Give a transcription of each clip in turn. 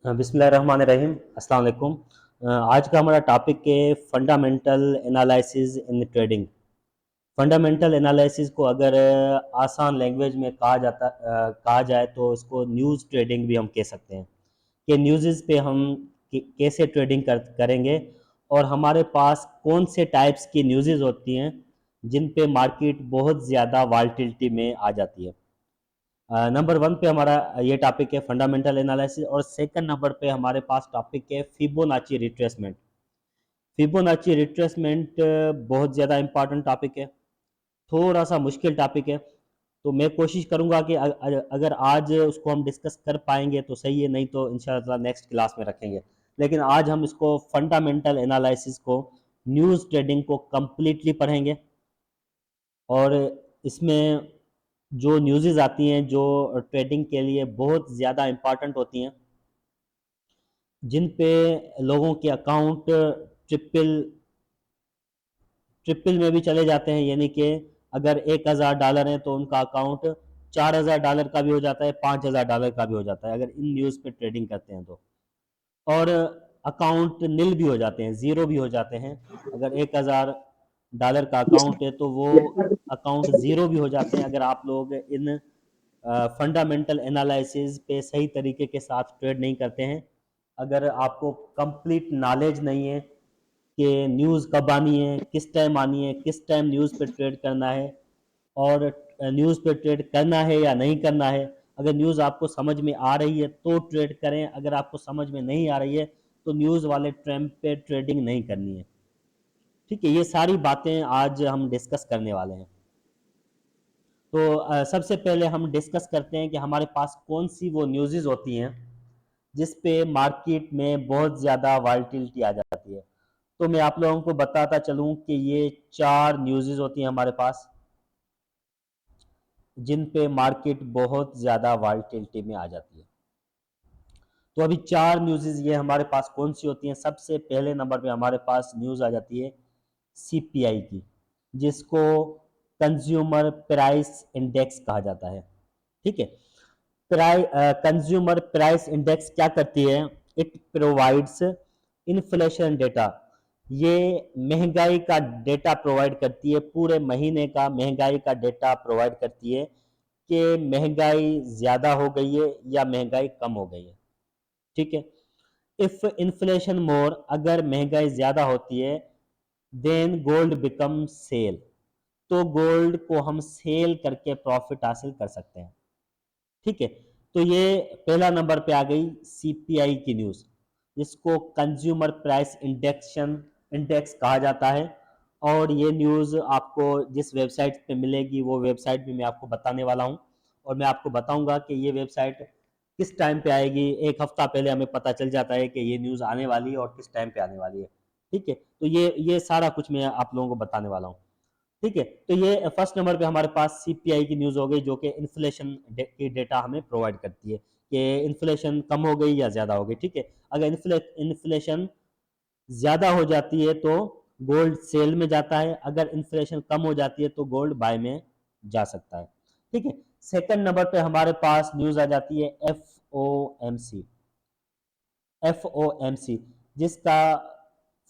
बिस्मिल्लाहिर्रहमानिर्रहीम। अस्सलाम वालेकुम। आज का हमारा टॉपिक है fundamental analysis in trading. Fundamental analysis को अगर आसान लैंग्वेज में कहा जाए तो इसको न्यूज़ ट्रेडिंग भी हम कह सकते हैं कि न्यूज़ पे हम कैसे ट्रेडिंग करेंगे और हमारे पास कौन से टाइप्स की न्यूज़ होती हैं जिन पे मार्केट बहुत ज़्यादा वाल्टिलिटी में आ जाती है। नंबर वन पे हमारा ये टॉपिक है फंडामेंटल एनालिसिस और सेकंड नंबर पे हमारे पास टॉपिक है फिबोनाची रिट्रेसमेंट। फिबोनाची रिट्रेसमेंट बहुत ज़्यादा इंपॉर्टेंट टॉपिक है, थोड़ा सा मुश्किल टॉपिक है। तो मैं कोशिश करूंगा कि अगर आज उसको हम डिस्कस कर पाएंगे तो सही है, नहीं तो इंशाल्लाह नेक्स्ट क्लास में रखेंगे। लेकिन आज हम इसको फंडामेंटल एनालिसिस को, न्यूज़ ट्रेडिंग को कंप्लीटली पढ़ेंगे और इसमें जो न्यूज़ आती हैं जो ट्रेडिंग के लिए बहुत ज़्यादा इम्पॉर्टेंट होती हैं, जिन पे लोगों के अकाउंट ट्रिपल ट्रिपल में भी चले जाते हैं, यानी कि अगर $1,000 है तो उनका अकाउंट $4,000 का भी हो जाता है, $5,000 का भी हो जाता है अगर इन न्यूज़ पे ट्रेडिंग करते हैं तो। और अकाउंट नील भी हो जाते हैं, ज़ीरो भी हो जाते हैं। अगर $1,000 का अकाउंट है तो वो अकाउंट ज़ीरो भी हो जाते हैं अगर आप लोग इन फंडामेंटल एनालिसिस पे सही तरीके के साथ ट्रेड नहीं करते हैं। अगर आपको कंप्लीट नॉलेज नहीं है कि न्यूज़ कब आनी है, किस टाइम आनी है, किस टाइम न्यूज़ पे ट्रेड करना है और न्यूज़ पे ट्रेड करना है या नहीं करना है। अगर न्यूज़ आपको समझ में आ रही है तो ट्रेड करें, अगर आपको समझ में नहीं आ रही है तो न्यूज़ वाले ट्रेंड पे ट्रेडिंग नहीं करनी है। ठीक है, ये सारी बातें आज हम डिस्कस करने वाले हैं। तो सबसे पहले हम डिस्कस करते हैं कि हमारे पास कौन सी वो न्यूज़ होती हैं जिस पे मार्केट में बहुत ज़्यादा वॉलेटिलिटी आ जाती है। तो मैं आप लोगों को बताता चलूं कि ये 4 न्यूज़ होती हैं हमारे पास जिन पे मार्केट बहुत ज़्यादा वॉलेटिलिटी में आ जाती है। तो अभी 4 न्यूज़ ये हमारे पास कौन सी होती हैं। सबसे पहले नंबर पे हमारे पास न्यूज़ आ जाती है सीपीआई की, जिसको कंज्यूमर प्राइस इंडेक्स कहा जाता है। ठीक है, कंज्यूमर प्राइस इंडेक्स क्या करती है? It provides inflation data. ये महंगाई का डेटा प्रोवाइड करती है, पूरे महीने का महंगाई का डेटा प्रोवाइड करती है कि महंगाई ज़्यादा हो गई है या महंगाई कम हो गई है। ठीक है, इफ इन्फ्लेशन मोर, अगर महंगाई ज़्यादा होती है, देन गोल्ड बिकम सेल, तो गोल्ड को हम सेल करके प्रॉफिट हासिल कर सकते हैं। ठीक है, तो ये पहला नंबर पे आ गई सीपीआई की न्यूज़, जिसको कंज्यूमर प्राइस इंडेक्स कहा जाता है। और ये न्यूज़ आपको जिस वेबसाइट पे मिलेगी वो वेबसाइट भी मैं आपको बताने वाला हूँ और मैं आपको बताऊंगा कि ये वेबसाइट किस टाइम पे आएगी। एक हफ्ता पहले हमें पता चल जाता है कि ये न्यूज़ आने वाली है और किस टाइम पे आने वाली है। ठीक है, तो ये सारा कुछ मैं आप लोगों को बताने वाला हूँ। ठीक है, तो ये फर्स्ट नंबर पे हमारे पास सीपीआई की न्यूज़ हो गई जो कि इन्फ्लेशन की डेटा हमें प्रोवाइड करती है कि इन्फ्लेशन कम हो गई या ज़्यादा हो गई। ठीक है, अगर इन्फ्लेशन ज़्यादा हो जाती है तो गोल्ड सेल में जाता है, अगर इन्फ्लेशन कम हो जाती है तो गोल्ड बाय में जा सकता है। ठीक है, सेकंड नंबर पे हमारे पास न्यूज़ आ जाती है एफ ओ एम सी, जिसका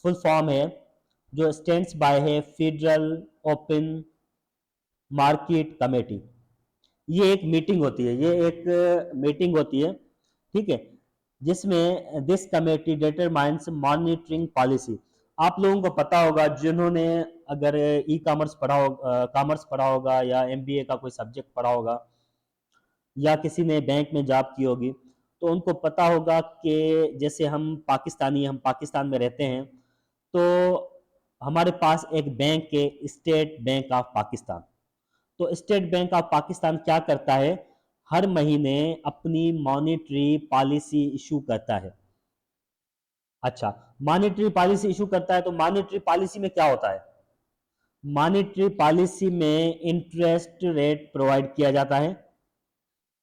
फुल फॉर्म है, जो स्टैंड्स बाय है फेडरल ओपन मार्केट कमेटी। ये एक मीटिंग होती है, ये एक मीटिंग होती है। ठीक है, जिसमें this committee determines monitoring policy. आप लोगों को पता होगा, जिन्होंने अगर ई कॉमर्स पढ़ा होगा या एमबीए का कोई सब्जेक्ट पढ़ा होगा या किसी ने बैंक में जॉब की होगी, तो उनको पता होगा कि जैसे हम पाकिस्तान में रहते हैं, तो हमारे पास एक बैंक है, स्टेट बैंक ऑफ पाकिस्तान। तो स्टेट बैंक ऑफ पाकिस्तान क्या करता है, हर महीने अपनी मॉनेटरी पॉलिसी इशू करता है। अच्छा, मॉनेटरी पॉलिसी इशू करता है तो मॉनेटरी पॉलिसी में क्या होता है? मॉनेटरी पॉलिसी में इंटरेस्ट रेट प्रोवाइड किया जाता है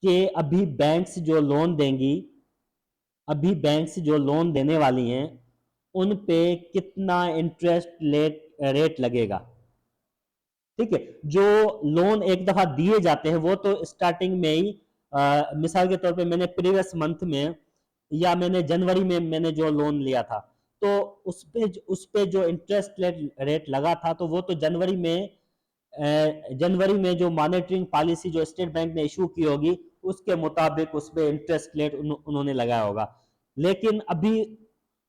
कि अभी बैंक्स जो लोन देने वाली हैं उन पे कितना इंटरेस्ट रेट लगेगा। ठीक है, जो लोन एक दफा दिए जाते हैं वो तो स्टार्टिंग में ही मिसाल के तौर पे मैंने प्रीवियस मंथ में या मैंने जनवरी में मैंने जो लोन लिया था, तो उस पे जो इंटरेस्ट रेट लगा था, तो वो तो जनवरी में जो मॉनेटरिंग पॉलिसी जो स्टेट बैंक ने इशू की होगी, उसके मुताबिक उस पे इंटरेस्ट रेट उन्होंने लगाया होगा। लेकिन अभी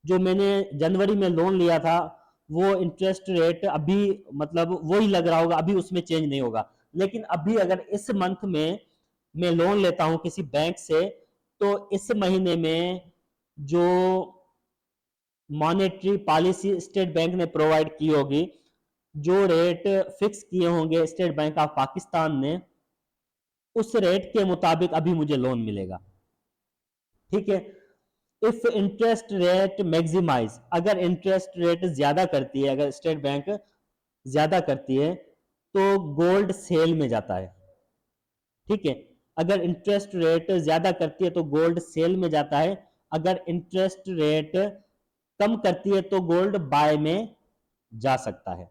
जो मैंने जनवरी में लोन लिया था, वो इंटरेस्ट रेट अभी मतलब वही लग रहा होगा, अभी उसमें चेंज नहीं होगा। लेकिन अभी अगर इस मंथ में मैं लोन लेता हूं किसी बैंक से, तो इस महीने में जो मॉनेटरी पॉलिसी स्टेट बैंक ने प्रोवाइड की होगी, जो रेट फिक्स किए होंगे स्टेट बैंक ऑफ पाकिस्तान ने, उस रेट के मुताबिक अभी मुझे लोन मिलेगा। ठीक है। इफ इंटरेस्ट रेट मैक्सिमाइज, अगर इंटरेस्ट रेट ज्यादा करती है, अगर स्टेट बैंक ज्यादा करती है, तो गोल्ड सेल में जाता है। ठीक है। अगर इंटरेस्ट रेट ज्यादा करती है तो गोल्ड सेल में जाता है, अगर इंटरेस्ट रेट कम करती है तो गोल्ड बाय में जा सकता है।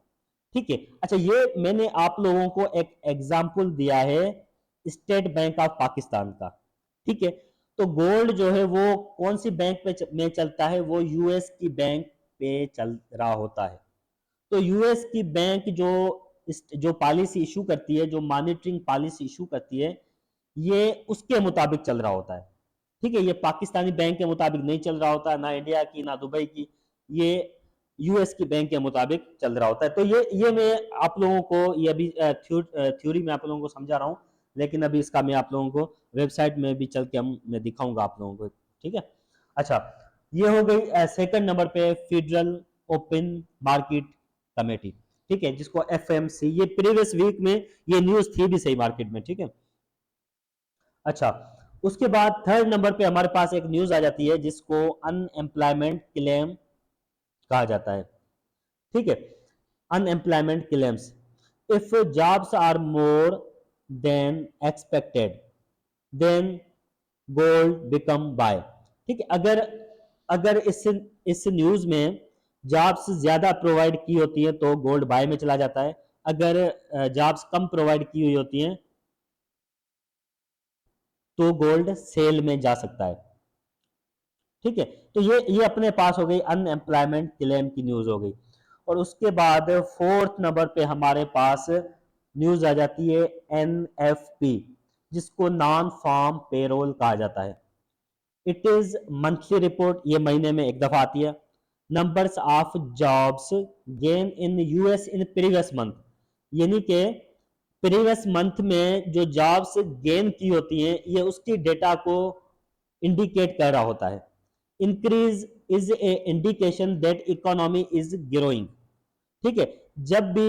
ठीक है। अच्छा, ये मैंने आप लोगों को एक एग्जाम्पल दिया है स्टेट बैंक ऑफ पाकिस्तान का। ठीक है। तो गोल्ड जो है वो कौन सी बैंक में चलता है, वो यूएस की बैंक पे चल रहा होता है। तो यूएस की बैंक जो पॉलिसी इशू करती है, जो मॉनिटरिंग पॉलिसी इशू करती है, ये उसके मुताबिक चल रहा होता है। ठीक है। ये पाकिस्तानी बैंक के मुताबिक नहीं चल रहा होता, ना इंडिया की ना दुबई की, ये यूएस की बैंक के मुताबिक चल रहा होता है। तो ये मैं आप लोगों को ये अभी थ्योरी में आप लोगों को समझा रहा हूँ, लेकिन अभी इसका मैं आप लोगों को वेबसाइट में भी चल के मैं दिखाऊंगा आप लोगों को। ठीक है। अच्छा, ये हो गई सेकंड नंबर पे फेडरल ओपन मार्केट कमेटी। ठीक है, जिसको एफएमसी, ये प्रीवियस वीक में ये न्यूज थी भी सही मार्केट में। ठीक है। अच्छा, उसके बाद थर्ड नंबर पे हमारे पास एक न्यूज आ जाती है जिसको अनएम्प्लॉयमेंट क्लेम कहा जाता है। ठीक है। Unemployment claims, if jobs are more than expected, then gold become buy. ठीक है। अगर अगर इस न्यूज में जॉब्स ज्यादा प्रोवाइड की होती है तो गोल्ड बाय में चला जाता है, अगर जॉब्स कम प्रोवाइड की हुई होती हैं तो गोल्ड सेल में जा सकता है। ठीक है। तो ये अपने पास हो गई अनएम्प्लॉयमेंट क्लेम की न्यूज हो गई। और उसके बाद फोर्थ नंबर पे हमारे पास न्यूज आ जाती है एनएफपी, जिसको नॉन फार्म पेरोल कहा जाता है। इट इज मंथली रिपोर्ट, ये महीने में एक दफा आती है। Numbers of jobs gain in US in previous month, यानी कि प्रीवियस मंथ में जो जॉब्स गेन की होती हैं, ये उसकी डेटा को इंडिकेट कर रहा होता है। Increase is a indication that economy is growing. ठीक है। जब भी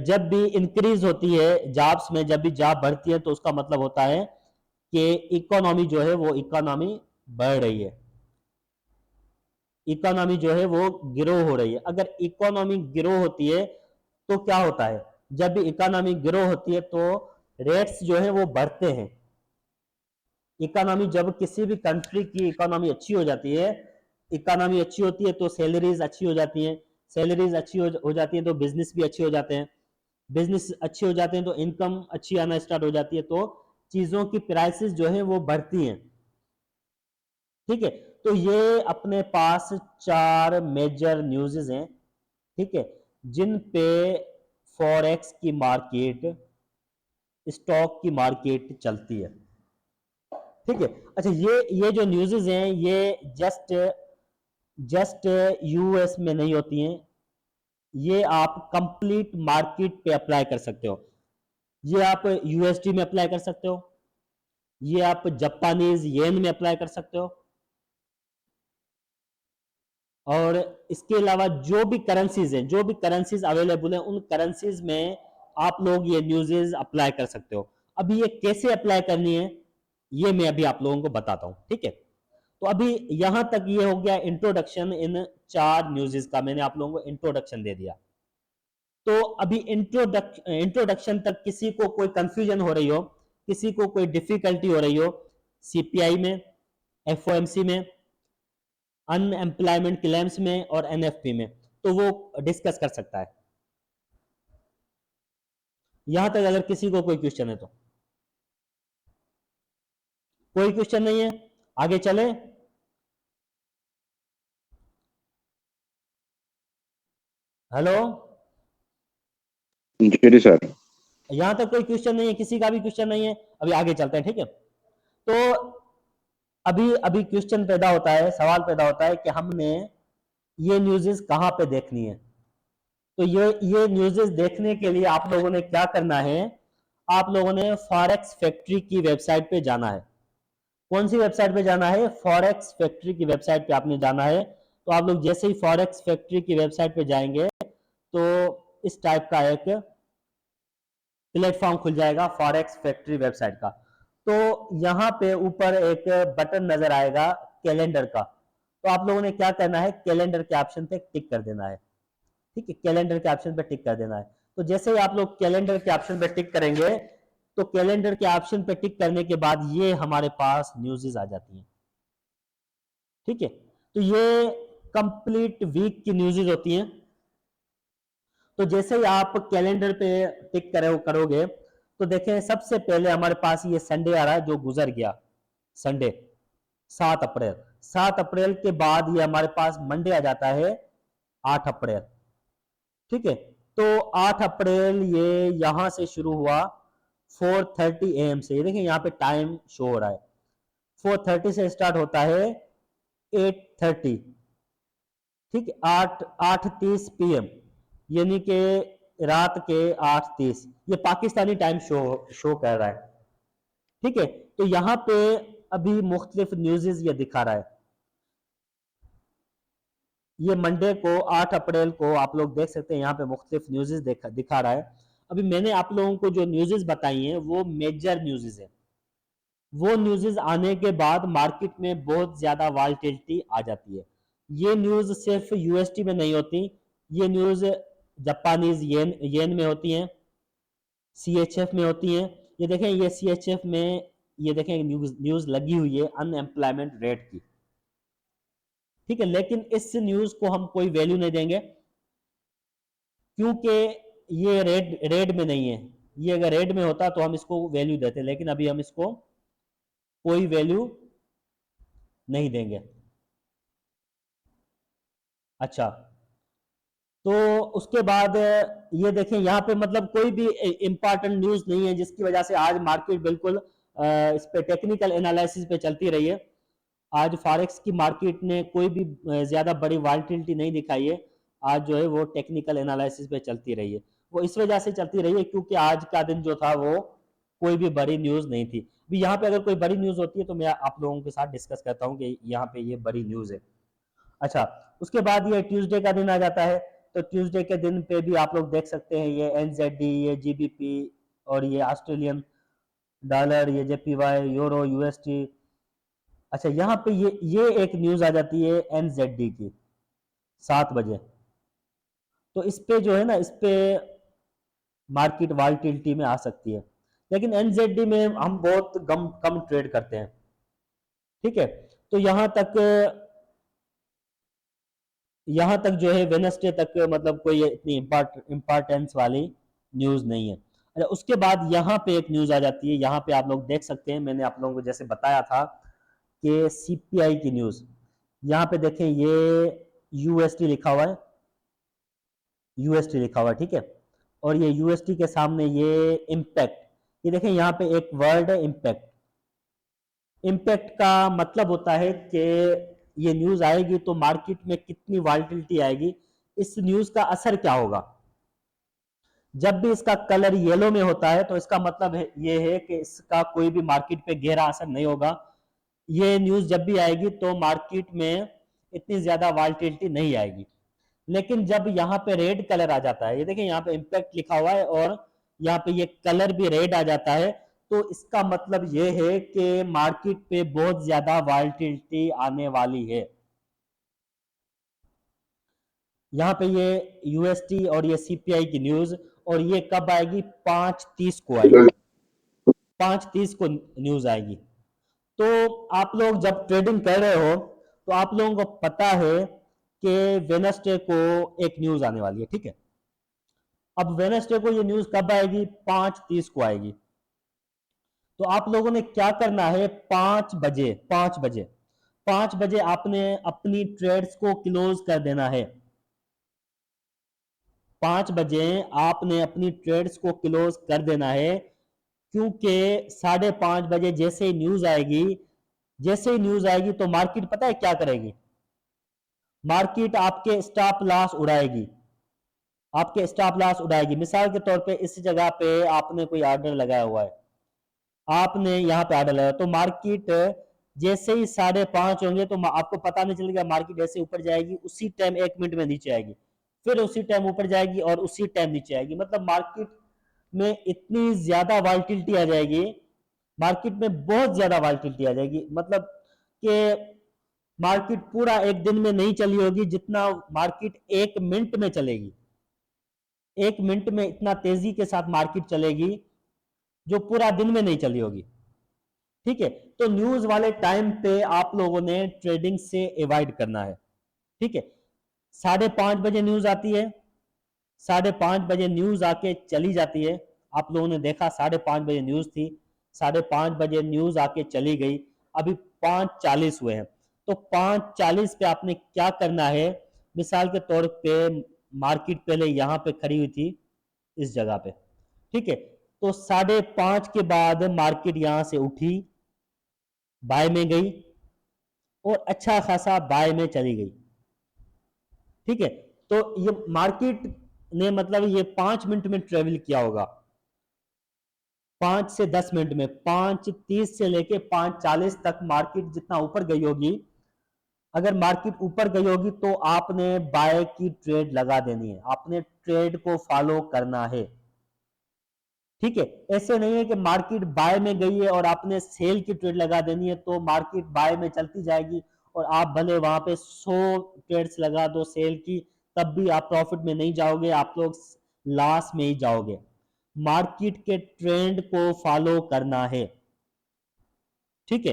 जब भी इंक्रीज होती है जॉब्स में, जब भी जॉब बढ़ती है, तो उसका मतलब होता है कि इकोनॉमी जो है वो इकोनॉमी बढ़ रही है, इकोनॉमी जो है वो ग्रो हो रही है। अगर इकोनॉमी ग्रो होती है तो क्या होता है, जब भी इकोनॉमी ग्रो होती है तो रेट्स जो है वो बढ़ते हैं। इकोनॉमी, जब किसी भी कंट्री की इकोनॉमी अच्छी हो जाती है, इकोनॉमी अच्छी होती है तो सैलरीज अच्छी हो जाती हैं, सैलरीज अच्छी हो जाती है तो बिजनेस भी अच्छे हो जाते हैं, बिजनेस अच्छे हो जाते हैं तो इनकम अच्छी आना स्टार्ट हो जाती है, तो चीजों की प्राइसेस जो है वो बढ़ती हैं। ठीक है। तो ये अपने पास चार मेजर न्यूज़ हैं। ठीक है। जिन पे फॉरेक्स की मार्केट, स्टॉक की मार्केट चलती है। ठीक है। अच्छा, ये जो न्यूज़ हैं ये जस्ट जस्ट यूएस में नहीं होती हैं, ये आप कंप्लीट मार्केट पे अप्लाई कर सकते हो। ये आप यूएसडी में अप्लाई कर सकते हो, ये आप जापानीज येन में अप्लाई कर सकते हो, और इसके अलावा जो भी करेंसीज हैं, जो भी करेंसीज अवेलेबल हैं, उन करेंसीज में आप लोग ये न्यूज़ अप्लाई कर सकते हो। अभी ये कैसे अप्लाई करनी है, ये मैं अभी आप लोगों को बताता हूं। ठीक है। तो अभी यहां तक ये हो गया इंट्रोडक्शन, इन चार न्यूज़ का मैंने आप लोगों को इंट्रोडक्शन दे दिया। तो अभी इंट्रोडक्शन तक किसी को कोई कंफ्यूजन हो रही हो, किसी को कोई डिफिकल्टी हो रही हो सीपीआई में, एफओएमसी में, अनएम्प्लॉयमेंट क्लेम्स में और एनएफपी में, तो वो डिस्कस कर सकता है। यहां तक अगर किसी को कोई क्वेश्चन है तो। कोई क्वेश्चन नहीं है, आगे चले। हेलो, जी सर। यहां तक कोई क्वेश्चन नहीं है, किसी का भी क्वेश्चन नहीं है, अभी आगे चलते हैं, ठीक है। तो अभी अभी क्वेश्चन पैदा होता है, सवाल पैदा होता है कि हमने ये न्यूज़ेस कहाँ पे देखनी है। तो ये न्यूज़ेस देखने के लिए आप लोगों ने क्या करना है, आप लोगों ने फॉरेक्स फैक्ट्री की वेबसाइट पे जाना है। कौन सी वेबसाइट पे जाना है? फॉरेक्स फैक्ट्री की वेबसाइट पे आपने जाना है। तो आप लोग जैसे ही फॉरेक्स फैक्ट्री की वेबसाइट पे जाएंगे तो इस टाइप का एक प्लेटफॉर्म खुल जाएगा फॉरेक्स फैक्ट्री वेबसाइट का। तो यहाँ पे ऊपर एक बटन नजर आएगा कैलेंडर का। तो आप लोगों ने क्या करना है, कैलेंडर के ऑप्शन पे टिक कर देना है। ठीक है, कैलेंडर के ऑप्शन पे टिक कर देना है। तो जैसे ही आप लोग कैलेंडर के ऑप्शन पे टिक करेंगे तो कैलेंडर के ऑप्शन पे टिक करने के बाद ये हमारे पास न्यूज़ेस आ जाती हैं। ठीक है, तो ये कंप्लीट वीक की न्यूज़ेस होती हैं। तो जैसे ही आप कैलेंडर पे टिक करोगे तो देखें सबसे पहले हमारे पास ये संडे आ रहा है जो गुजर गया, संडे 7 अप्रैल। 7 अप्रैल के बाद ये हमारे पास मंडे आ जाता है 8 अप्रैल। ठीक है, तो 8 अप्रैल ये यहां से शुरू हुआ 4:30 AM से। ये देखिए यहाँ पे टाइम शो हो रहा है, 4:30 से स्टार्ट होता है 8:30। ठीक है, 8:30 PM, यानी कि रात के 8:30, ये पाकिस्तानी टाइम शो कर रहा है। ठीक है, तो यहाँ पे अभी मुख्तलिफ न्यूज़ेस ये दिखा रहा है। ये मंडे को 8 अप्रैल को आप लोग देख सकते हैं यहाँ पे मुख्तलिफ न्यूज़ेस दिखा रहा है। अभी मैंने आप लोगों को जो न्यूज़ेस बताई हैं वो मेजर न्यूज़ेस है। वो न्यूज़ेस आने के बाद मार्केट में बहुत ज़्यादा वॉलेटिलिटी आ जाती है। ये न्यूज़ सिर्फ यूएसटी में नहीं होती, ये न्यूज़ जापानीज येन में होती हैं, सीएचएफ में होती हैं। ये देखें, ये सीएचएफ में ये देखें न्यूज़ लगी हुई है अनएम्प्लॉयमेंट रेट की। ठीक है, लेकिन इस न्यूज़ को हम कोई वैल्यू नहीं देंगे क्योंकि ये रेड रेड में नहीं है। ये अगर रेड में होता तो हम इसको वैल्यू देते, लेकिन अभी हम इसको कोई वैल्यू नहीं देंगे। अच्छा, तो उसके बाद ये देखें यहाँ पे मतलब कोई भी इंपॉर्टेंट न्यूज़ नहीं है जिसकी वजह से आज मार्केट बिल्कुल इस पे टेक्निकल एनालिसिस पे चलती रही है। आज फॉरेक्स की मार्केट ने कोई भी ज़्यादा बड़ी वॉलेटिलिटी नहीं दिखाई है। आज जो है वो टेक्निकल एनालिसिस पे चलती रही है। वो इस वजह से चलती रही है क्योंकि आज का दिन जो था वो कोई भी बड़ी न्यूज़ नहीं थी। अभी यहाँ पे अगर कोई बड़ी न्यूज़ होती है तो मैं आप लोगों के साथ डिस्कस करता हूँ कि यहाँ पे ये बड़ी न्यूज़ है। अच्छा, उसके बाद ये ट्यूसडे का दिन आ जाता है। तो ट्यूसडे के दिन पे भी आप लोग देख सकते हैं ये एनजेडी, ये जीबीपी और ये ऑस्ट्रेलियन डॉलर, ये जेपीवाई, यूरो, यूएसटी। अच्छा, यहाँ पे ये एक न्यूज़ आ जाती है एनजेडी की 7 बजे। तो इस पे जो है ना, इस पे मार्केट वॉलेटिलिटी में आ सकती है, लेकिन एनजेडी में हम बहुत कम कम ट्रेड करते हैं। ठीक है, तो यहाँ तक जो है वेनसडे तक मतलब कोई इतनी इम्पोर्टेंस वाली न्यूज़ नहीं है। अच्छा, उसके बाद यहाँ पे एक न्यूज़ आ जाती है, यहाँ पे आप लोग देख सकते हैं, मैंने आप लोगों को जैसे बताया था कि सीपीआई की न्यूज़। यहाँ पे देखें ये यूएसटी लिखा हुआ है, यूएसटी लिखा हुआ है। ठीक है, और ये यूएसटी के सामने ये इम्पैक्ट, ये देखें यहाँ पे एक वर्ड है इम्पैक्ट। इम्पैक्ट का मतलब होता है कि ये न्यूज़ आएगी तो मार्केट में कितनी वॉलेटिलिटी आएगी, इस न्यूज़ का असर क्या होगा। जब भी इसका कलर येलो में होता है तो इसका मतलब ये है कि इसका कोई भी मार्केट पे गहरा असर नहीं होगा। ये न्यूज़ जब भी आएगी तो मार्केट में इतनी ज़्यादा वॉलेटिलिटी नहीं आएगी। लेकिन जब यहाँ पे रेड कलर आ जाता है, ये देखिए यहाँ पे इम्पैक्ट लिखा हुआ है और यहाँ पे ये कलर भी रेड आ जाता है, तो इसका मतलब ये है कि मार्केट पे बहुत ज्यादा वॉलेटिलिटी आने वाली है। यहाँ पे ये यूएसटी और ये सीपीआई की न्यूज, और ये कब आएगी? 5:30 को आएगी, 5:30 को न्यूज आएगी। तो आप लोग जब ट्रेडिंग कर रहे हो तो आप लोगों को पता है कि वेनसडे को एक न्यूज आने वाली है। ठीक है, अब वेनसडे को ये न्यूज कब आएगी? 5:30 को आएगी। तो आप लोगों ने क्या करना है, 5 बजे आपने अपनी ट्रेड्स को क्लोज कर देना है। 5 बजे आपने अपनी ट्रेड्स को क्लोज कर देना है, क्योंकि 5:30 बजे जैसे ही न्यूज आएगी तो मार्केट पता है क्या करेगी, मार्केट आपके स्टॉप लॉस उड़ाएगी। मिसाल के तौर पे इस जगह पे आपने कोई ऑर्डर लगाया हुआ है, आपने यहाँ पे ऑर्डर लगाया, तो मार्केट जैसे ही 5:30 होंगे तो आपको पता नहीं चलेगा, मार्केट ऐसे ऊपर जाएगी, उसी टाइम 1 मिनट में नीचे आएगी, फिर उसी टाइम ऊपर जाएगी और उसी टाइम नीचे आएगी। मतलब मार्केट में इतनी ज्यादा वॉलेटिलिटी आ जाएगी, मार्केट में बहुत ज्यादा वॉलेटिलिटी आ जाएगी, मतलब कि मार्केट पूरा एक दिन में नहीं चली होगी जितना मार्केट 1 मिनट में चलेगी। 1 मिनट में इतना तेजी के साथ मार्केट चलेगी जो पूरा दिन में नहीं चली होगी। ठीक है, तो न्यूज वाले टाइम पे आप लोगों ने ट्रेडिंग से अवॉइड करना है। ठीक है, 5:30 बजे न्यूज आती है, 5:30 बजे न्यूज आके चली जाती है। आप लोगों ने देखा 5:30 बजे न्यूज थी, 5:30 बजे न्यूज आके चली गई, अभी 5:40 हुए हैं, तो 5:40 पे आपने क्या करना है। मिसाल के तौर पे मार्केट पहले यहाँ पे खड़ी हुई थी इस जगह पे, ठीक है, तो 5:30 के बाद मार्केट यहाँ से उठी, बाय में गई और अच्छा खासा बाय में चली गई। ठीक है, तो ये मार्केट ने मतलब ये 5 मिनट में ट्रेवल किया होगा, 5 से 10 मिनट में, 5:30 से लेके 5:40 तक मार्केट जितना ऊपर गई होगी, अगर मार्केट ऊपर गई होगी तो आपने बाय की ट्रेड लगा देनी है, आपने ट्रेड को फॉलो करना है। ठीक है, ऐसे नहीं है कि मार्केट बाय में गई है और आपने सेल की ट्रेड लगा देनी है, तो मार्केट बाय में चलती जाएगी और आप भले वहां पे 100 ट्रेड्स लगा दो सेल की, तब भी आप प्रॉफिट में नहीं जाओगे, आप लोग लॉस में ही जाओगे। मार्केट के ट्रेंड को फॉलो करना है। ठीक है,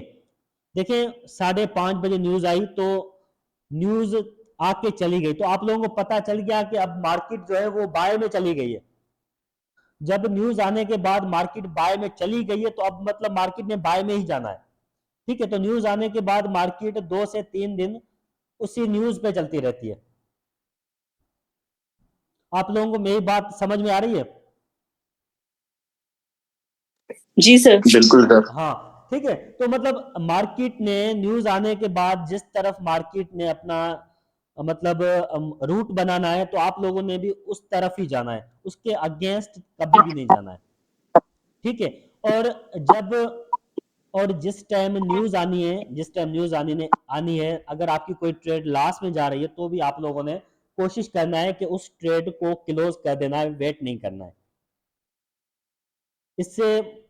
देखिए 5:30 बजे न्यूज आई तो न्यूज आके चली गई, तो आप लोगों को पता चल गया कि अब मार्केट जो है वो बाय में चली गई है। जब न्यूज आने के बाद मार्केट बाय में चली गई है तो अब मतलब मार्केट ने बाय में ही जाना है। ठीक है, तो न्यूज आने के बाद मार्केट 2 से 3 दिन उसी न्यूज पे चलती रहती है। आप लोगों को मेरी बात समझ में आ रही है? जी सर। बिल्कुल सर। हाँ, ठीक है, तो मतलब मार्केट ने न्यूज आने के बाद जिस तरफ मार्केट ने अपना मतलब रूट बनाना है, तो आप लोगों ने भी उस तरफ ही जाना है, उसके अगेंस्ट कभी भी नहीं जाना है। ठीक है, और जब और जिस टाइम न्यूज आनी है, अगर आपकी कोई ट्रेड लॉस में जा रही है तो भी आप लोगों ने कोशिश करना है कि उस ट्रेड को क्लोज कर देना है, वेट नहीं करना है। इससे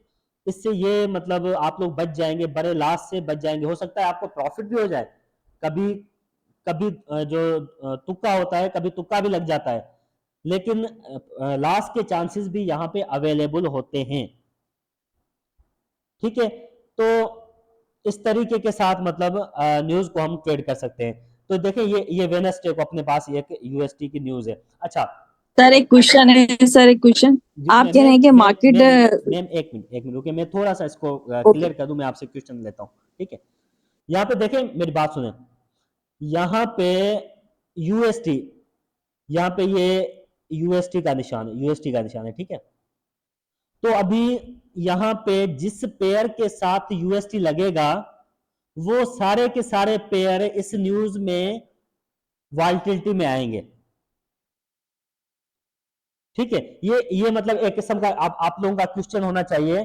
इससे ये मतलब आप लोग बच जाएंगे, बड़े लॉस से बच जाएंगे। हो सकता है आपको प्रॉफिट भी हो जाए, कभी कभी जो तुक्का होता है, कभी तुक्का भी लग जाता है, लेकिन लॉस के चांसेस भी यहाँ पे अवेलेबल होते हैं। ठीक है, तो इस तरीके के साथ मतलब न्यूज को हम ट्रेड कर सकते हैं। तो देखें ये वेडनेसडे को अपने पास एक यूएसटी की न्यूज है। अच्छा सर एक क्वेश्चन है, सर एक क्वेश्चन। जी, आप कह रहे हैं कि मार्केट मैम एक मिनट रुकिए, मैं थोड़ा सा इसको ओके क्लियर कर दूं, मैं आपसे क्वेश्चन लेता हूँ। ठीक है, यहाँ पे देखें, मेरी बात सुने, यहाँ पे यूएसटी, यहाँ पे ये यूएसटी का निशान है, ठीक है, तो अभी यहाँ पे जिस पेयर के साथ यूएसटी लगेगा वो सारे के सारे पेयर इस न्यूज में वॉलेटिलिटी में आएंगे। ठीक है, ये मतलब एक किस्म का आप लोगों का क्वेश्चन होना चाहिए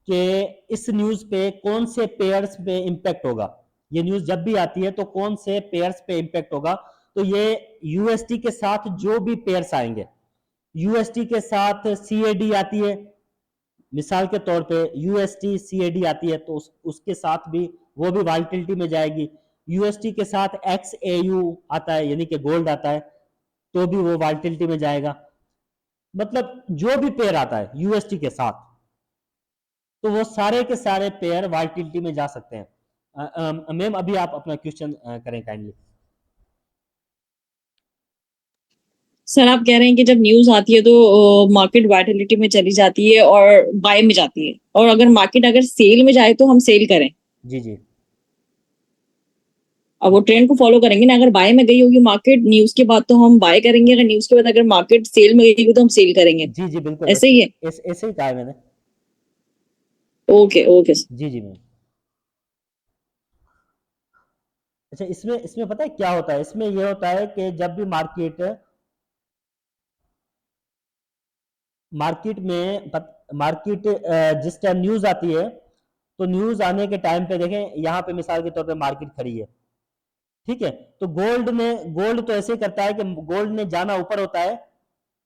कि इस न्यूज पे कौन से पेयर्स पे इंपैक्ट होगा, ये न्यूज जब भी आती है तो कौन से पेयर्स पे इंपैक्ट होगा। तो ये यूएसटी के साथ जो भी पेयर्स आएंगे, यूएसटी के साथ सीएडी आती है, मिसाल के तौर पे यूएसटी सीएडी आती है, तो उसके साथ भी वो भी वॉलेटिलिटी में जाएगी। यूएसटी के साथ एक्सएयू आता है, यानी कि गोल्ड आता है, तो भी वो वॉलेटिलिटी में जाएगा। मतलब जो भी पेयर आता है यूएसटी के साथ, तो वो सारे के सारे पेयर वॉलेटिलिटी में जा सकते हैं। मैम अभी आप अपना क्वेश्चन करें काइंडली। सर आप कह रहे हैं कि जब न्यूज आती है तो मार्केट वैटिलिटी में चली जाती है और बाय में जाती है, और अगर मार्केट अगर सेल में जाए तो हम सेल करें। जी जी अब वो ट्रेंड को फॉलो करेंगे ना, अगर बाय में गई होगी मार्केट न्यूज के बाद तो हम बाय करेंगे, अगर न्यूज के बाद अगर मार्केट सेल में गई होगी तो हम सेल करेंगे। जी जी बिल्कुल, ऐसे ही है। ऐसे ही कहा है मैंने। Okay okay. जी जी मैम। अच्छा, इसमें इसमें पता है क्या होता है, इसमें ये होता है कि जब भी मार्केट मार्केट में मार्केट जिस टाइम न्यूज आती है, तो न्यूज आने के टाइम पे देखें, यहाँ पे मिसाल के तौर पे मार्केट खड़ी है, ठीक है, तो गोल्ड तो ऐसे करता है कि गोल्ड ने जाना ऊपर होता है,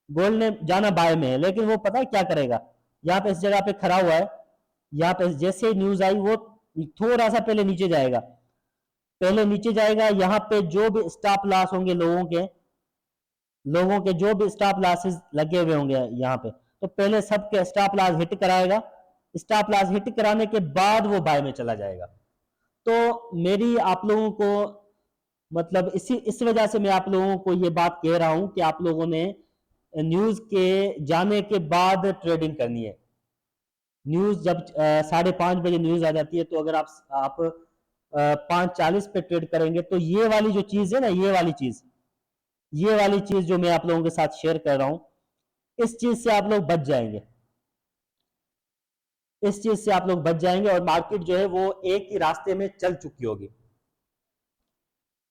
गोल्ड ने जाना बाय में है, लेकिन वो पता है क्या करेगा, यहाँ पे इस जगह पे खड़ा हुआ है, यहाँ पे जैसे ही न्यूज आई वो थोड़ा सा पहले नीचे जाएगा, यहाँ पे जो भी स्टॉप लॉस होंगे लोगों के जो भी स्टॉप लॉसेस लगे हुए होंगे यहाँ पे, तो पहले सबके स्टॉप लॉस हिट कराएगा, स्टॉप लॉस हिट कराने के बाद वो बाय में चला जाएगा। तो मेरी आप लोगों को मतलब इस वजह से मैं आप लोगों को ये बात कह रहा हूं कि आप लोगों ने न्यूज के जाने के बाद ट्रेडिंग करनी है। न्यूज जब 5:30 बजे न्यूज आ जाती है, तो अगर आप 5:40 पे ट्रेड करेंगे, तो ये वाली जो चीज है ना, ये वाली चीज जो मैं आप लोगों के साथ शेयर कर रहा हूं, इस चीज से आप लोग बच जाएंगे, इस चीज से आप लोग बच जाएंगे, और मार्केट जो है वो एक ही रास्ते में चल चुकी होगी।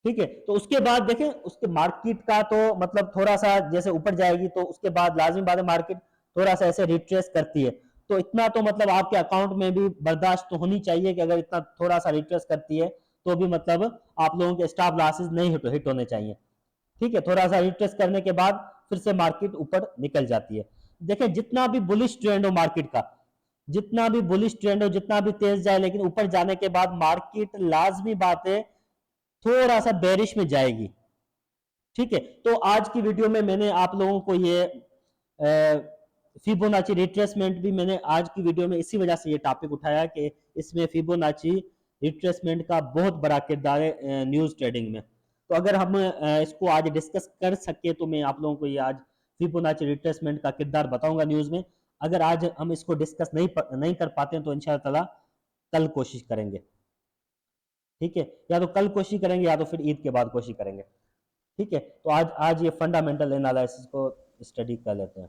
ठीक है, तो उसके बाद देखें, उसके मार्केट का तो मतलब थोड़ा सा जैसे ऊपर जाएगी, तो उसके बाद लाजमी बात है मार्केट थोड़ा सा ऐसे रिट्रेस करती है, तो इतना तो मतलब आपके अकाउंट में भी बर्दाश्त तो होनी चाहिए कि अगर इतना थोड़ा सा रिट्रेस करती है, तो भी मतलब आप लोगों के स्टॉप लॉसेस नहीं हिट होने चाहिए। ठीक है, थोड़ा सा रिट्रेस करने के बाद फिर से मार्केट ऊपर निकल जाती है। देखें, जितना भी बुलिश ट्रेंड हो मार्केट का, जितना भी बुलिश ट्रेंड हो, जितना भी तेज जाए, लेकिन ऊपर जाने के बाद मार्केट लाजमी बात है थोड़ा सा बेरिश में जाएगी। ठीक है, तो आज की वीडियो में मैंने आप लोगों को ये फिबोनाची रिट्रेसमेंट भी मैंने आज की वीडियो में इसी वजह से ये टॉपिक उठाया कि इसमें फिबोनाची रिट्रेसमेंट का बहुत बड़ा किरदार है न्यूज ट्रेडिंग में। तो अगर हम इसको आज डिस्कस कर सके, तो मैं आप लोगों को ये आज फिबोनाची रिट्रेसमेंट का किरदार बताऊंगा न्यूज में। अगर आज हम इसको डिस्कस नहीं कर पाते हैं, तो इंशाल्लाह कल कोशिश करेंगे। ठीक है, या तो कल कोशिश करेंगे या तो फिर ईद के बाद कोशिश करेंगे। ठीक है, तो आज ये फंडामेंटल एनालिसिस को स्टडी कर लेते हैं।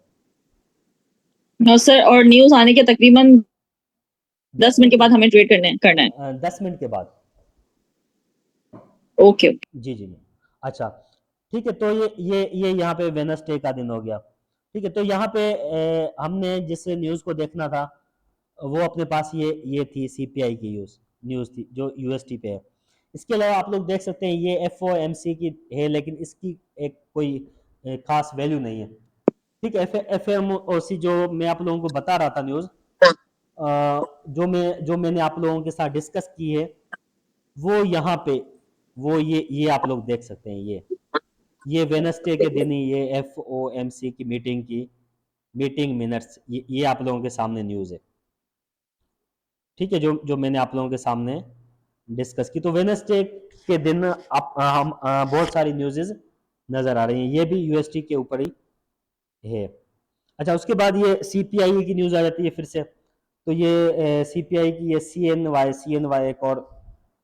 नो सर, और न्यूज आने के तकरीबन 10 मिनट के बाद हमें ट्रेड करना है। 10 मिनट के बाद। ओके। जी जी जी। अच्छा, ठीक है, तो ये यहाँ पे वेनसडे का दिन हो गया। ठीक है, तो यहाँ पे हमने जिस न्यूज़ को देखना था, वो अपने पास ये थी सीपीआई की न्यूज़ थी जो यूएसटी पे है। इसके अलावा आप लोग देख सकते हैं ये एफओएमसी की है, लेकिन इसकी एक कोई खास वैल्यू नहीं है। ठीक है, एफएमओसी जो मैं आप लोगों को बता रहा था न्यूज़, जो मैंने आप लोगों के साथ डिस्कस की है, वो यहाँ पे वो ये आप लोग देख सकते हैं, ये वेनसडे के दिन ही ये एफओएमसी की मीटिंग मिनट्स, ये आप लोगों के सामने न्यूज़ है। ठीक है, जो जो मैंने आप लोगों के सामने डिस्कस की, तो वेनसडे के दिन आप हम बहुत सारी न्यूज़ नज़र आ रही हैं, ये भी यूएसटी के ऊपर ही है। अच्छा, उसके बाद ये सीपीआई की न्यूज़ आ जाती है फिर से, तो ये सीपीआई की ये सी एन वाई एक और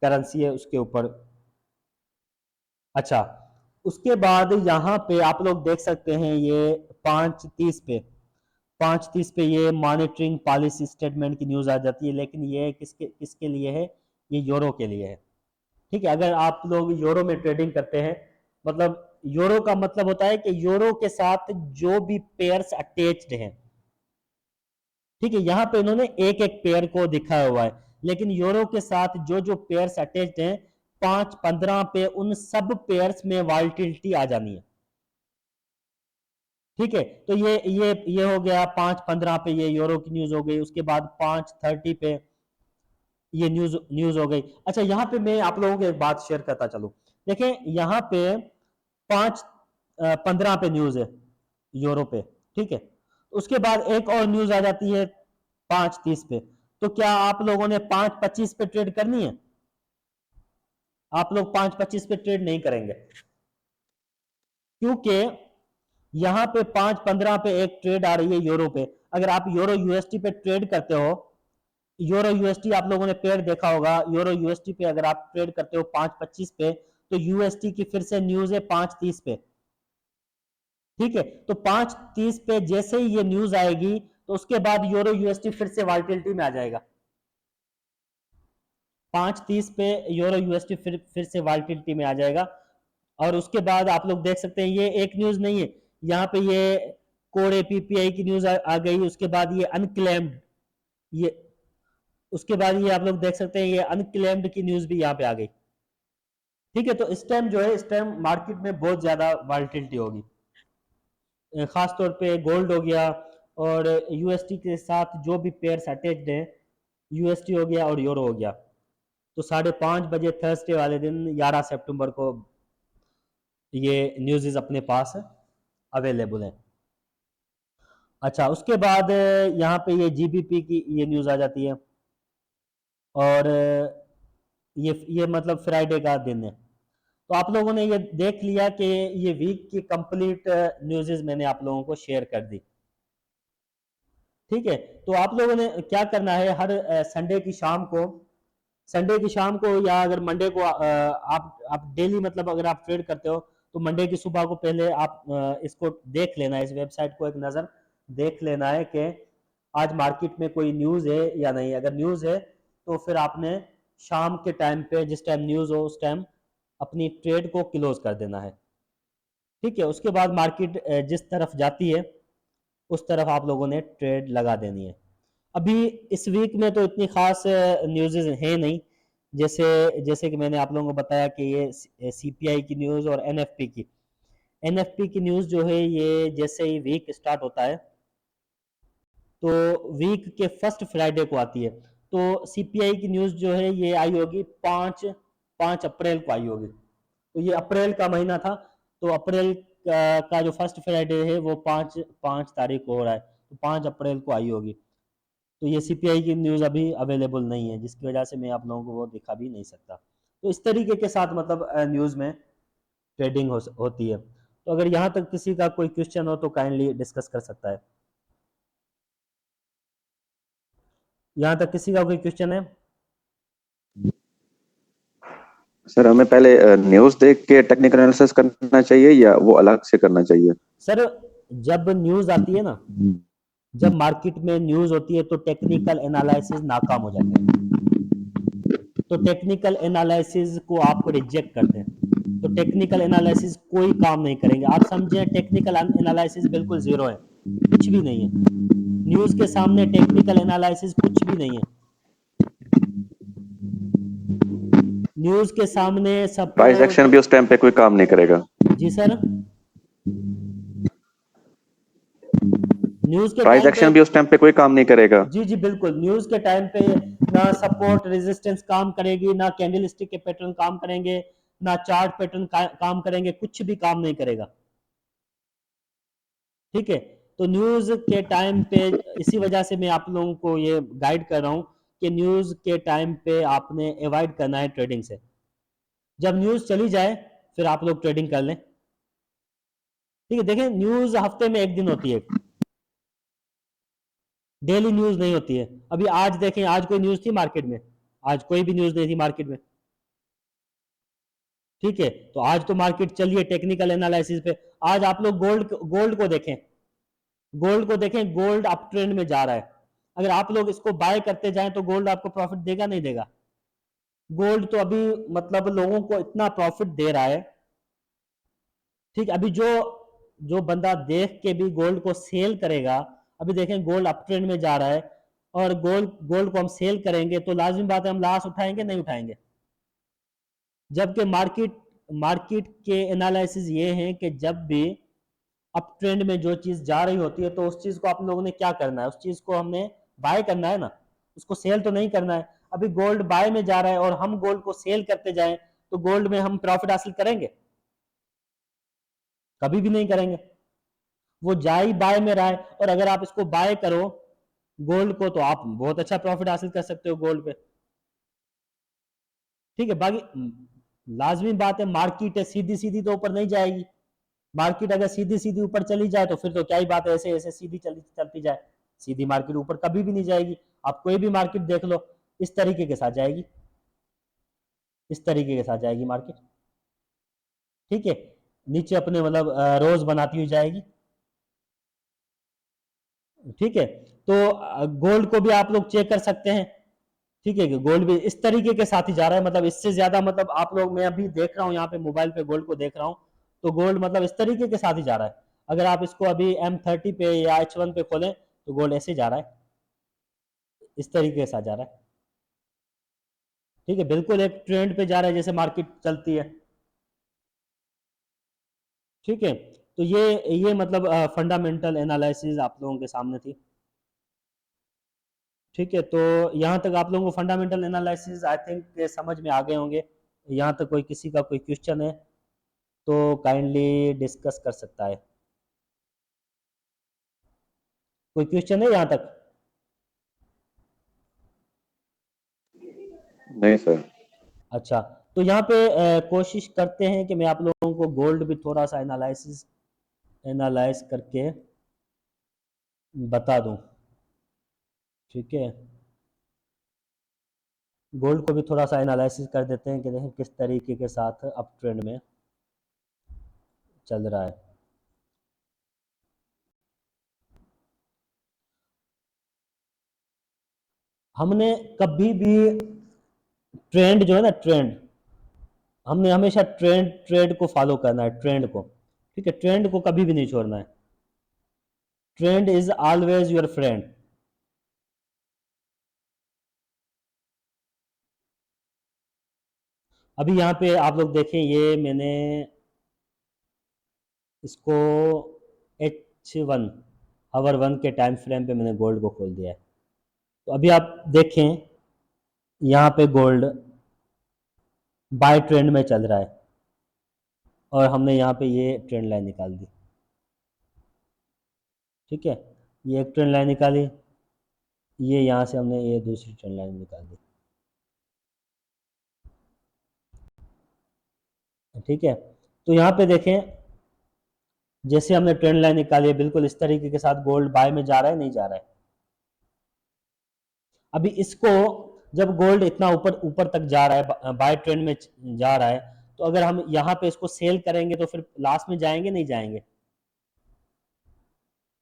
करेंसी है उसके ऊपर। अच्छा, उसके बाद यहाँ पे आप लोग देख सकते हैं ये 5:30 पे ये मॉनिटरिंग पॉलिसी स्टेटमेंट की न्यूज़ आ जाती है, लेकिन ये किसके किसके लिए है, ये यूरो के लिए है। ठीक है, अगर आप लोग यूरो में ट्रेडिंग करते हैं, मतलब यूरो का मतलब होता है कि यूरो के साथ जो भी पेयर्स अटैच्ड हैं, ठीक है, यहाँ पे इन्होंने एक एक पेयर को दिखाया हुआ है, लेकिन यूरो के साथ जो जो पेयर्स अटैच्ड हैं 5:15 पे उन सब पेयर्स में वॉलेटिलिटी आ जानी है। ठीक है, तो ये हो गया 5:15 पे, ये यूरो की न्यूज हो गई। उसके बाद 5:30 पे ये न्यूज हो गई। अच्छा, यहाँ पे मैं आप लोगों को एक बात शेयर करता चलूं, देखें यहाँ पे 5:15 पे न्यूज है यूरो पे। ठीक है, उसके बाद एक और न्यूज आ जाती है 5:30 पे, तो क्या आप लोगों ने 5:25 पे ट्रेड करनी है? आप लोग 5:25 पे ट्रेड नहीं करेंगे, क्योंकि यहाँ पे 5.15 पे एक ट्रेड आ रही है यूरो पे। अगर आप यूरो यूएसटी पे ट्रेड करते हो, यूरो यूएसटी आप लोगों ने पेयर देखा होगा, यूरो यूएसटी पे अगर आप ट्रेड करते हो 5.25 पे, तो यूएसटी की फिर से न्यूज है 5.30 पे। ठीक है, तो 5.30 पे जैसे ही ये न्यूज आएगी तो उसके बाद यूरो यूएसटी फिर से वॉलेटिलिटी में आ जाएगा। 5.30 पे यूरो यूएसटी फिर से वॉलेटिलिटी में आ जाएगा। और उसके बाद आप लोग देख सकते हैं ये एक न्यूज नहीं है, यहाँ पे ये कोर एपीपीआई की न्यूज आ गई। उसके बाद ये अनक्लेम्ड, ये उसके बाद ये आप लोग देख सकते हैं ये अनक्लेम्ड की न्यूज भी यहाँ पे आ गई। ठीक है, तो इस टाइम जो है, इस टाइम मार्केट में बहुत ज्यादा वॉलेटिलिटी होगी, खास तौर पे गोल्ड हो गया और यूएसटी के साथ जो भी पेयर्स अटैच्ड हैं, यूएसटी हो गया और यूरो हो गया। तो 5:30 बजे थर्सडे वाले दिन 11 सितंबर को ये न्यूज़ अपने पास अवेलेबल है। अच्छा, उसके बाद यहाँ पे ये जीबीपी की ये न्यूज़ आ जाती है, और ये मतलब फ्राइडे का दिन है। तो आप लोगों ने ये देख लिया कि ये वीक की कंप्लीट न्यूज़ मैंने आप लोगों को शेयर कर दी। ठीक है, तो आप लोगों ने क्या करना है, हर संडे की शाम को या अगर मंडे को आप डेली मतलब अगर आप ट्रेड करते हो तो मंडे की सुबह को पहले आप इसको देख लेना है, इस वेबसाइट को एक नज़र देख लेना है कि आज मार्केट में कोई न्यूज़ है या नहीं। अगर न्यूज़ है तो फिर आपने शाम के टाइम पे, जिस टाइम न्यूज़ हो उस टाइम अपनी ट्रेड को क्लोज कर देना है। ठीक है, उसके बाद मार्केट जिस तरफ जाती है उस तरफ आप लोगों ने ट्रेड लगा देनी है। अभी इस वीक में तो इतनी खास न्यूज़ है नहीं, जैसे जैसे कि मैंने आप लोगों को बताया कि ये सीपीआई की न्यूज़ और एनएफपी की न्यूज़ जो है, ये जैसे ही वीक स्टार्ट होता है तो वीक के फर्स्ट फ्राइडे को आती है। तो सीपीआई की न्यूज़ जो है ये आई होगी 5 अप्रैल को आई होगी। तो ये अप्रैल का महीना था, तो अप्रैल का जो फर्स्ट फ्राइडे है वो 5 तारीख को हो रहा है, तो 5 अप्रैल को आई होगी। तो ये सीपीआई की न्यूज़ अभी अवेलेबल नहीं है, जिसकी वजह से मैं आप लोगों को वो दिखा भी नहीं सकता। तो इस तरीके के साथ मतलब न्यूज़ में ट्रेडिंग होती है। तो अगर यहाँ तक किसी का कोई क्वेश्चन हो तो काइंडली डिस्कस कर सकता है। यहाँ तक किसी का कोई क्वेश्चन है? सर हमें पहले न्यूज़ देख के टेक्निकल एनालिसिस करना चाहिए या वो अलग से करना चाहिए? सर, जब न्यूज़ आती है ना, जब मार्केट में न्यूज़ होती है तो टेक्निकल एनालिसिस नाकाम हो जाते हैं। तो टेक्निकल एनालिसिस को आप रिजेक्ट करते हैं, तो टेक्निकल एनालिसिस कोई काम नहीं करेंगे। आप समझें, टेक्निकल एनालिसिस बिल्कुल जीरो है, कुछ भी नहीं है। न्यूज़ के सामने टेक्निकल एनालिसिस कुछ भी नहीं है। न्यूज़ के सामने प्राइस सपोर्ट। एक्शन भी उस टाइम पे कोई काम नहीं करेगा? जी सर, न्यूज़ के प्राइस टाइम पे, एक्शन भी उस टाइम पे कोई काम नहीं करेगा? जी जी बिल्कुल, न्यूज़ के टाइम पे ना सपोर्ट रेजिस्टेंस काम करेगी, ना कैंडलस्टिक के पैटर्न काम करेंगे, ना चार्ट पैटर्न काम करेंगे, कुछ भी काम नहीं करेगा। ठीक है, तो न्यूज़ के टाइम पे, इसी वजह से मैं आप लोगों को ये गाइड कर रहा हूँ कि न्यूज़ के टाइम पे आपने अवॉइड करना है ट्रेडिंग से। जब न्यूज़ चली जाए फिर आप लोग ट्रेडिंग कर लें। ठीक है, देखें, न्यूज़ हफ्ते में एक दिन होती है, डेली न्यूज़ नहीं होती है। अभी आज देखें, आज कोई न्यूज़ थी मार्केट में? आज कोई भी न्यूज़ नहीं थी मार्केट में। ठीक है, तो आज तो मार्केट चलिए टेक्निकल एनालिसिस पे। आज आप लोग गोल्ड को देखें, गोल्ड अप ट्रेंड में जा रहा है। अगर आप लोग इसको बाय करते जाएं तो गोल्ड आपको प्रॉफिट देगा नहीं देगा? गोल्ड तो अभी मतलब लोगों को इतना प्रॉफिट दे रहा है। ठीक, अभी जो जो बंदा देख के भी गोल्ड को सेल करेगा, अभी देखें गोल्ड अप ट्रेंड में जा रहा है, और गोल्ड को हम सेल करेंगे तो लाजमी बात है हम लॉस उठाएंगे नहीं उठाएंगे? जबकि मार्केट मार्केट के एनालिसिस ये हैं कि जब भी अप ट्रेंड में जो चीज़ जा रही होती है तो उस चीज़ को आप लोगों ने क्या करना है, उस चीज़ को हमने बाय करना है ना, उसको सेल तो नहीं करना है। अभी गोल्ड बाय में जा रहा है और हम गोल्ड को सेल करते जाएं तो गोल्ड में हम प्रॉफिट हासिल करेंगे? कभी भी नहीं करेंगे। वो जा ही बाय में रहा है, और अगर आप इसको बाय करो गोल्ड को तो आप बहुत अच्छा प्रॉफिट हासिल कर सकते हो गोल्ड पे। ठीक है, बाकी लाजमी बात है मार्केट है, सीधी सीधी तो ऊपर नहीं जाएगी। मार्केट अगर सीधी सीधी ऊपर चली जाए तो फिर तो क्या ही बात है, ऐसे ऐसे सीधी चलती जाए, सीधी मार्केट ऊपर कभी भी नहीं जाएगी। आप कोई भी मार्केट देख लो, इस तरीके के साथ जाएगी, इस तरीके के साथ जाएगी मार्केट, ठीक है। नीचे अपने मतलब रोज बनाती हुई जाएगी, ठीक है। तो गोल्ड को भी आप लोग चेक कर सकते हैं, ठीक है, कि गोल्ड भी इस तरीके के साथ ही जा रहा है, मतलब इससे ज्यादा मतलब आप लोग, मैं अभी देख रहा हूँ यहाँ पे मोबाइल पे गोल्ड को देख रहा हूँ, तो गोल्ड मतलब इस तरीके के साथ ही जा रहा है। अगर आप इसको अभी M30 पे या H1 पे खोलें तो गोल्ड ऐसे जा रहा है, इस तरीके के साथ जा रहा है, ठीक है, बिल्कुल एक ट्रेंड पे जा रहा है जैसे मार्केट चलती है, ठीक है। तो ये मतलब फंडामेंटल एनालिसिस आप लोगों के सामने थी, ठीक है। तो यहाँ तक आप लोगों को फंडामेंटल एनालिसिस आई थिंक समझ में आ गए होंगे। यहाँ तक कोई किसी का कोई क्वेश्चन है तो काइंडली डिस्कस कर सकता है। कोई क्वेश्चन है यहाँ तक? नहीं सर। अच्छा, तो यहाँ पे कोशिश करते हैं कि मैं आप लोगों को गोल्ड भी थोड़ा सा एनालाइज करके बता दूं, ठीक है। गोल्ड को भी थोड़ा सा एनालिसिस कर देते हैं कि देखें किस तरीके के साथ अप ट्रेंड में चल रहा है। हमने कभी भी ट्रेंड जो है ना, ट्रेंड, हमने हमेशा ट्रेंड को फॉलो करना है, ट्रेंड को, ठीक है, ट्रेंड को कभी भी नहीं छोड़ना है। Trend is always your friend. अभी यहाँ पे आप लोग देखें, ये मैंने इसको H1 आवर 1 के टाइम फ्रेम पे मैंने गोल्ड को खोल दिया है। तो अभी आप देखें यहाँ पे गोल्ड बाय ट्रेंड में चल रहा है और हमने यहाँ पे ये ट्रेंड लाइन निकाल दी, ठीक है, ये एक ट्रेंड लाइन निकाली, ये यहाँ से हमने ये दूसरी ट्रेंड लाइन निकाल दी, ठीक है। तो यहाँ पे देखें, जैसे हमने ट्रेंड लाइन निकाली है बिल्कुल इस तरीके के साथ गोल्ड बाय में जा रहा है, नहीं जा रहा है। अभी इसको जब गोल्ड इतना ऊपर ऊपर तक जा रहा है, बाय ट्रेंड में जा रहा है, तो अगर हम यहाँ पे इसको सेल करेंगे तो फिर लास्ट में जाएंगे, नहीं जाएंगे?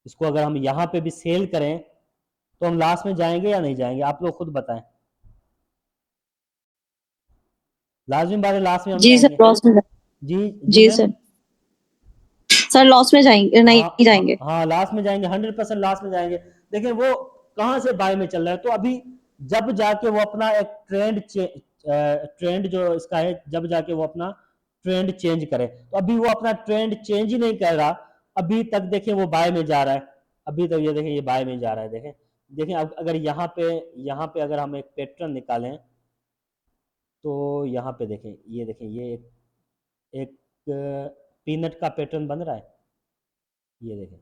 इसको अगर हम यहाँ पे भी सेल करें तो हम लास्ट में जाएंगे या नहीं जाएंगे? आप लोग खुद बताएं। लाजमी बात है, लास्ट में हम जी सर, जाएंगे। लॉस में जी, जी जी मैम। सर। सर लॉस में जाएंगे, हाँ नहीं जाएंगे। हाँ, लास्ट में जाएंगे, 100% लास्ट में जाएंगे। देखिए वो कहाँ से बाय में चल रहा है, तो अभी जब जाके वो अपना एक ट्रेंड जो इसका है, जब जाके वो अपना ट्रेंड चेंज करे, तो अभी वो अपना ट्रेंड चेंज ही नहीं कर रहा। अभी तक देखें वो बाय में जा रहा है, अभी तक ये देखें ये बाय में जा रहा है। देखें देखें अब अगर यहाँ पे अगर हम एक पैटर्न निकालें तो यहाँ पे देखें, ये देखें ये एक पीनट का पैटर्न बन रहा है, ये देखें,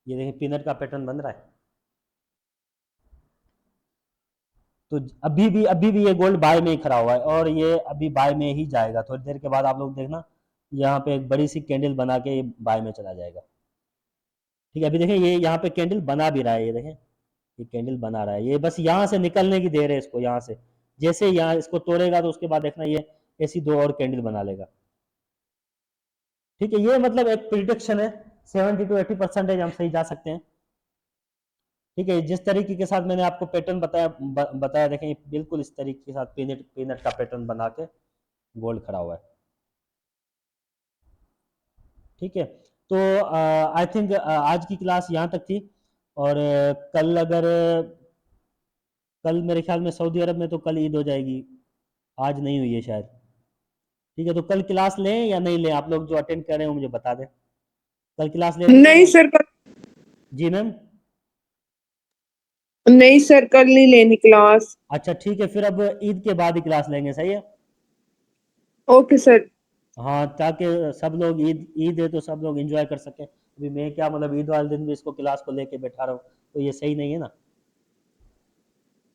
ये देखें पीनट का पैटर्न बन रहा है। तो अभी भी ये गोल्ड बाय में ही खड़ा हुआ है और ये अभी बाय में ही जाएगा। थोड़ी देर के बाद आप लोग देखना यहाँ पे एक बड़ी सी कैंडल बना के ये बाय में चला जाएगा, ठीक है। अभी देखें ये यहाँ पे कैंडल बना भी रहा है, ये देखें ये कैंडल बना रहा है, ये बस यहाँ से निकलने की देर है इसको, यहाँ से जैसे यहाँ इसको तोड़ेगा तो उसके बाद देखना ये ऐसी दो और कैंडल बना लेगा, ठीक है। ये मतलब एक प्रिडिक्शन है, 70 to 80% हम सही जा सकते हैं, ठीक है। जिस तरीके के साथ मैंने आपको पैटर्न बताया देखें बिल्कुल इस तरीके के साथ पीनट का पैटर्न बना के गोल्ड खड़ा हुआ है, ठीक है। तो आई थिंक आज की क्लास यहाँ तक थी और कल अगर कल मेरे ख्याल में सऊदी अरब में तो कल ईद हो जाएगी, आज नहीं हुई है शायद, ठीक है। तो कल क्लास लें या नहीं लें? आप लोग जो अटेंड कर रहे हो मुझे बता दें, कल क्लास लेनी है नहीं या सर, जी मैम? नहीं सर, कल नहीं लेनी क्लास। अच्छा ठीक है, फिर अब ईद के बाद ही क्लास लेंगे, सही है। Okay sir. हाँ, ताकि सब लोग ईद ईद है तो सब लोग एंजॉय कर सकें। अभी मैं क्या मतलब ईद वाले दिन भी इसको क्लास को लेके बैठा रहा हूँ, तो ये सही नहीं है ना।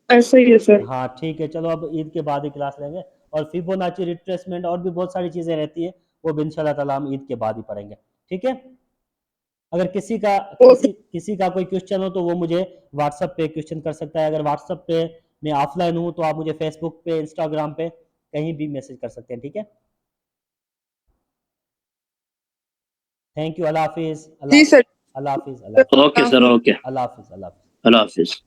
ऐसा ही है सर। हाँ ठीक है, चलो अब ईद के बाद ही क्लास लेंगे। और फिबोनाची रिट्रेसमेंट और भी बहुत सारी चीज़ें रहती है, वो भी इंशाल्लाह ताला हम ईद के बाद ही पढ़ेंगे, ठीक है। अगर किसी का किसी का कोई क्वेश्चन हो तो वो मुझे व्हाट्सएप पे क्वेश्चन कर सकता है। अगर व्हाट्सएप पे मैं ऑफलाइन हूँ तो आप मुझे फेसबुक पे, इंस्टाग्राम पे कहीं भी मैसेज कर सकते हैं, ठीक है। थैंक यू, अल्लाह हाफिज, जी सर। अल्लाह हाफिज, Allah okay sir, okay, Allah हाफिज, अल्लाह हाफिज। अल्लाह हाफिज।